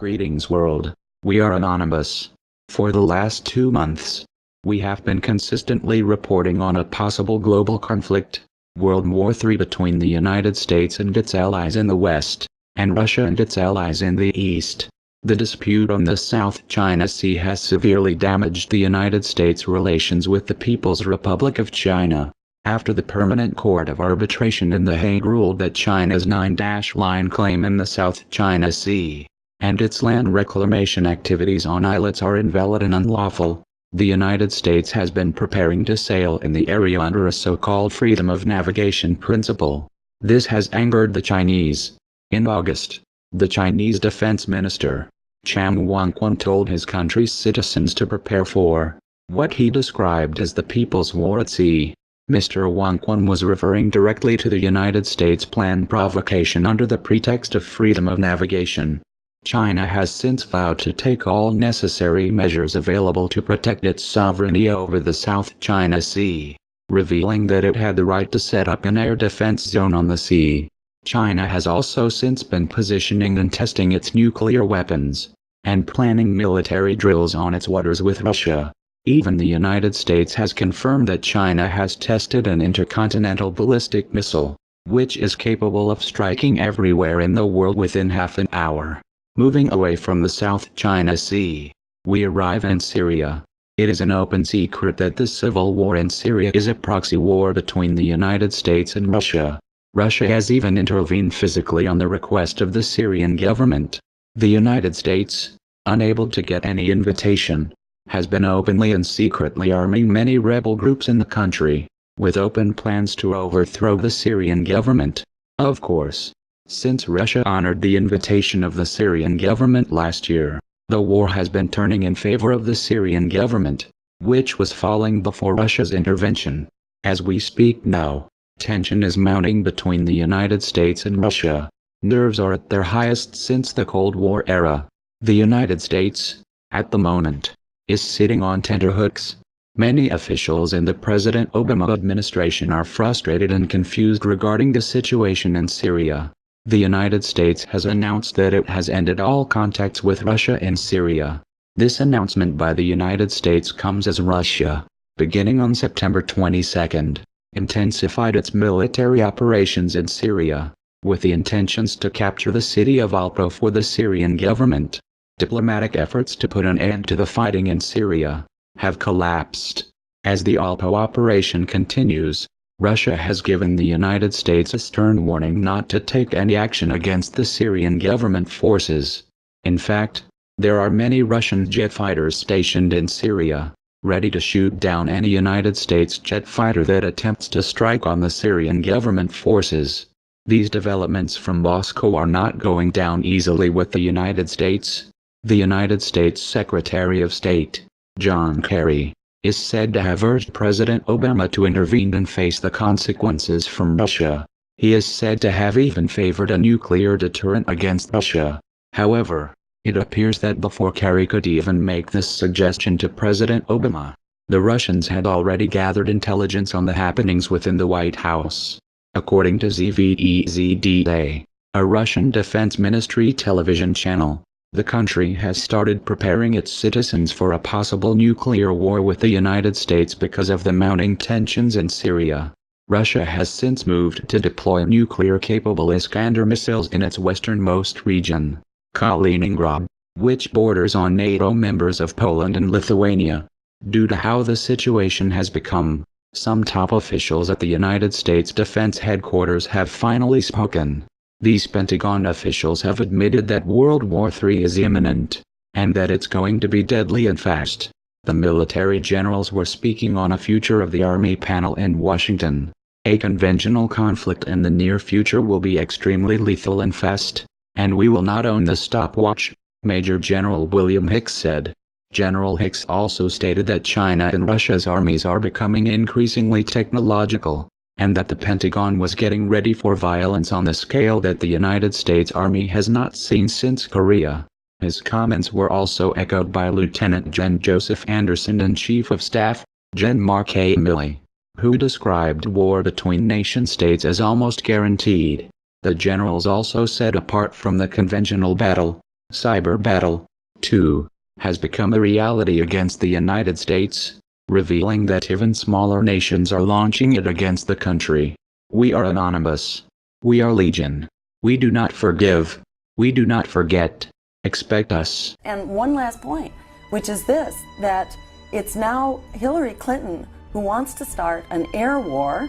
Greetings world. We are anonymous. For the last 2 months, we have been consistently reporting on a possible global conflict, World War III, between the United States and its allies in the West, and Russia and its allies in the East. The dispute on the South China Sea has severely damaged the United States' relations with the People's Republic of China, after the Permanent Court of Arbitration in The Hague ruled that China's 9-line claim in the South China Sea and its land reclamation activities on islets are invalid and unlawful. The United States has been preparing to sail in the area under a so-called freedom of navigation principle. This has angered the Chinese. In August, the Chinese Defense Minister, Chang Won-kwon, told his country's citizens to prepare for what he described as the People's War at Sea. Mr. Won-kwon was referring directly to the United States' planned provocation under the pretext of freedom of navigation. China has since vowed to take all necessary measures available to protect its sovereignty over the South China Sea, revealing that it had the right to set up an air defense zone on the sea. China has also since been positioning and testing its nuclear weapons, and planning military drills on its waters with Russia. Even the United States has confirmed that China has tested an intercontinental ballistic missile, which is capable of striking everywhere in the world within half an hour. Moving away from the South China Sea, we arrive in Syria. It is an open secret that the civil war in Syria is a proxy war between the United States and Russia. Russia has even intervened physically on the request of the Syrian government. The United States, unable to get any invitation, has been openly and secretly arming many rebel groups in the country, with open plans to overthrow the Syrian government. Of course, since Russia honored the invitation of the Syrian government last year, the war has been turning in favor of the Syrian government, which was falling before Russia's intervention. As we speak now, tension is mounting between the United States and Russia. Nerves are at their highest since the Cold War era. The United States, at the moment, is sitting on tenterhooks. Many officials in the President Obama administration are frustrated and confused regarding the situation in Syria. The United States has announced that it has ended all contacts with Russia in Syria. This announcement by the United States comes as Russia, beginning on September 22, intensified its military operations in Syria, with the intentions to capture the city of Aleppo for the Syrian government. Diplomatic efforts to put an end to the fighting in Syria have collapsed. As the Aleppo operation continues, Russia has given the United States a stern warning not to take any action against the Syrian government forces. In fact, there are many Russian jet fighters stationed in Syria, ready to shoot down any United States jet fighter that attempts to strike on the Syrian government forces. These developments from Moscow are not going down easily with the United States. The United States Secretary of State, John Kerry, is said to have urged President Obama to intervene and face the consequences from Russia. He is said to have even favored a nuclear deterrent against Russia. However, it appears that before Kerry could even make this suggestion to President Obama, the Russians had already gathered intelligence on the happenings within the White House. According to ZVEZDA, a Russian Defense Ministry television channel, the country has started preparing its citizens for a possible nuclear war with the United States because of the mounting tensions in Syria. Russia has since moved to deploy nuclear-capable Iskander missiles in its westernmost region, Kaliningrad, which borders on NATO members of Poland and Lithuania. Due to how the situation has become, some top officials at the United States Defense Headquarters have finally spoken. These Pentagon officials have admitted that World War III is imminent, and that it's going to be deadly and fast. The military generals were speaking on a Future of the Army panel in Washington. A conventional conflict in the near future will be extremely lethal and fast, and we will not own the stopwatch, Major General William Hicks said. General Hicks also stated that China and Russia's armies are becoming increasingly technological, and that the Pentagon was getting ready for violence on the scale that the United States Army has not seen since Korea. His comments were also echoed by Lieutenant Gen. Joseph Anderson and Chief of Staff, Gen. Mark A. Milley, who described war between nation-states as almost guaranteed. The generals also said apart from the conventional battle, Cyber battle, too, has become a reality against the United States, revealing that even smaller nations are launching it against the country. We are anonymous. We are legion. We do not forgive. We do not forget. Expect us. And one last point, which is this, that it's now Hillary Clinton who wants to start an air war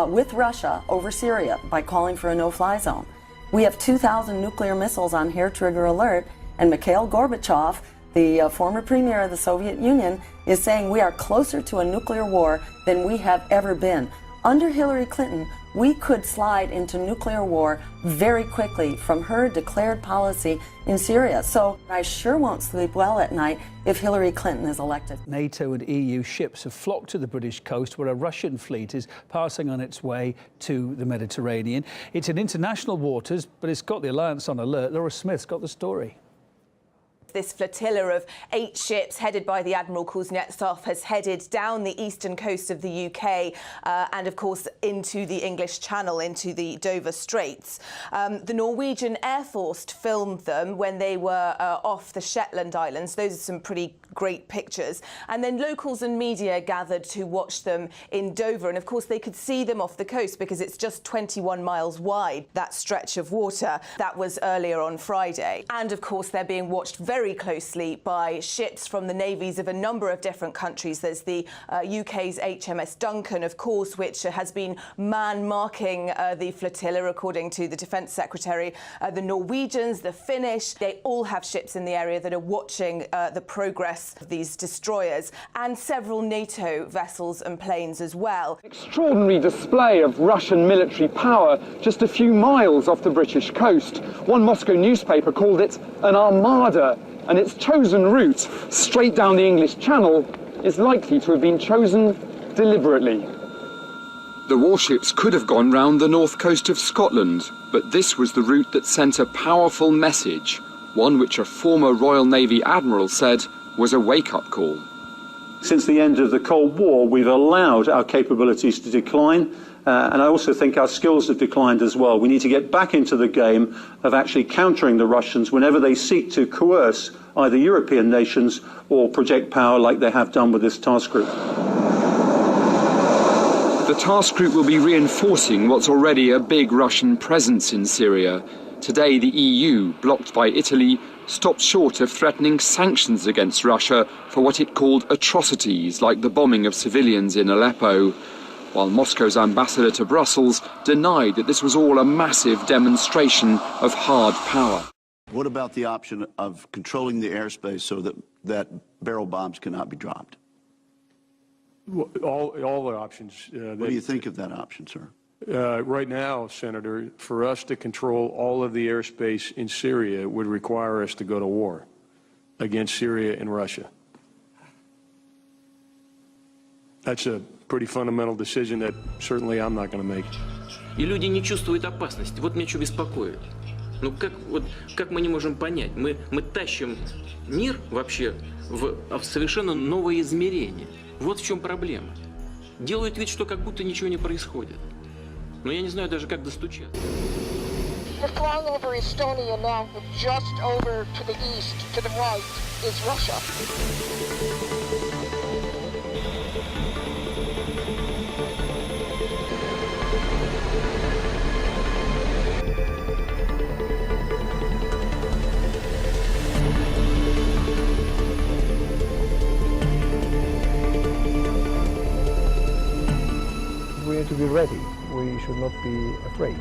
with Russia over Syria by calling for a no-fly zone. We have 2,000 nuclear missiles on hair-trigger alert, and Mikhail Gorbachev, the former premier of the Soviet Union, is saying we are closer to a nuclear war than we have ever been. Under Hillary Clinton, we could slide into nuclear war very quickly from her declared policy in Syria. So I sure won't sleep well at night if Hillary Clinton is elected. NATO and EU ships have flocked to the British coast where a Russian fleet is passing on its way to the Mediterranean. It's in international waters, but it's got the alliance on alert. Laura Smith's got the story. This flotilla of 8 ships headed by the Admiral Kuznetsov has headed down the eastern coast of the UK and, of course, into the English Channel, into the Dover Straits. The Norwegian Air Force filmed them when they were off the Shetland Islands. Those are some pretty great pictures. And then locals and media gathered to watch them in Dover. And, of course, they could see them off the coast because it's just 21 miles wide, that stretch of water. That was earlier on Friday. And, of course, they're being watched very closely by ships from the navies of a number of different countries. There's the UK's HMS Duncan, of course, which has been man-marking the flotilla, according to the Defence Secretary. The Norwegians, the Finnish, they all have ships in the area that are watching the progress of these destroyers, and several NATO vessels and planes as well. Extraordinary display of Russian military power just a few miles off the British coast. One Moscow newspaper called it an armada, and its chosen route, straight down the English Channel, is likely to have been chosen deliberately. The warships could have gone round the north coast of Scotland, but this was the route that sent a powerful message, one which a former Royal Navy admiral said was a wake-up call. Since the end of the Cold War, we've allowed our capabilities to decline, and I also think our skills have declined as well. We need to get back into the game of actually countering the Russians whenever they seek to coerce either European nations or project power like they have done with this task group. The task group will be reinforcing what's already a big Russian presence in Syria. Today, the EU, blocked by Italy, stopped short of threatening sanctions against Russia for what it called atrocities like the bombing of civilians in Aleppo, while Moscow's ambassador to Brussels denied that this was all a massive demonstration of hard power. What about the option of controlling the airspace so that barrel bombs cannot be dropped? All the options. What do you think of that option, sir? Right now, Senator, for us to control all of the airspace in Syria would require us to go to war against Syria and Russia. That's a pretty fundamental decision that certainly I'm not going to make. И люди не чувствуют опасности. Вот меня что беспокоит. Ну как мы не можем понять? Мы тащим мир вообще в совершенно новое измерение. Вот в чем проблема. Делают вид, что как будто ничего не происходит. Но я не знаю даже, как достучаться. We're flying over Estonia now, but just over to the east, to the right, is Russia. We have to be ready. We should not be afraid.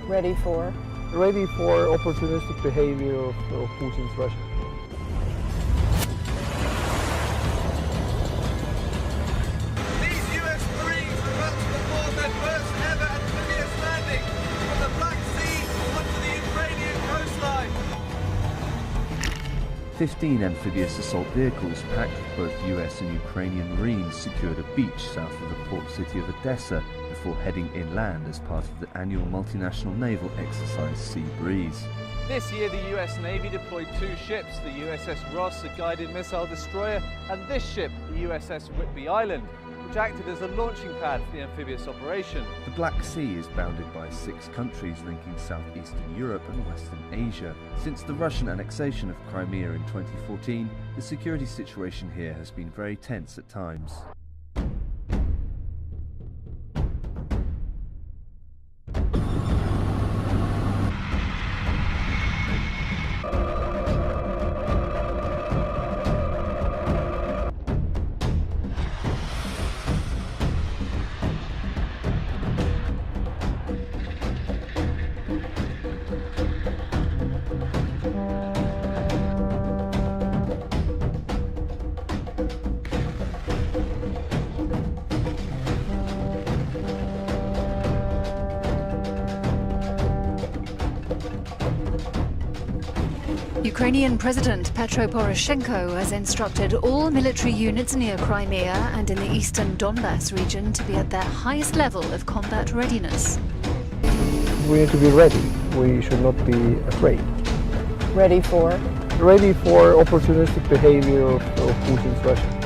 Ready for? Ready for opportunistic behavior of Putin's Russia. These US Marines are about to perform their first ever amphibious landing from the Black Sea onto the Ukrainian coastline. 15 amphibious assault vehicles packed with both US and Ukrainian Marines secured a beach south of the port city of Odessa before heading inland as part of the annual multinational naval exercise Sea Breeze. This year the US Navy deployed 2 ships, the USS Ross, a guided missile destroyer, and this ship, the USS Whitby Island, which which acted as a launching pad for the amphibious operation. The Black Sea is bounded by 6 countries linking southeastern Europe and western Asia. Since the Russian annexation of Crimea in 2014, the security situation here has been very tense at times. Ukrainian President Petro Poroshenko has instructed all military units near Crimea and in the eastern Donbass region to be at their highest level of combat readiness. We need to be ready. We should not be afraid. Ready for? Ready for opportunistic behavior of Putin's Russia.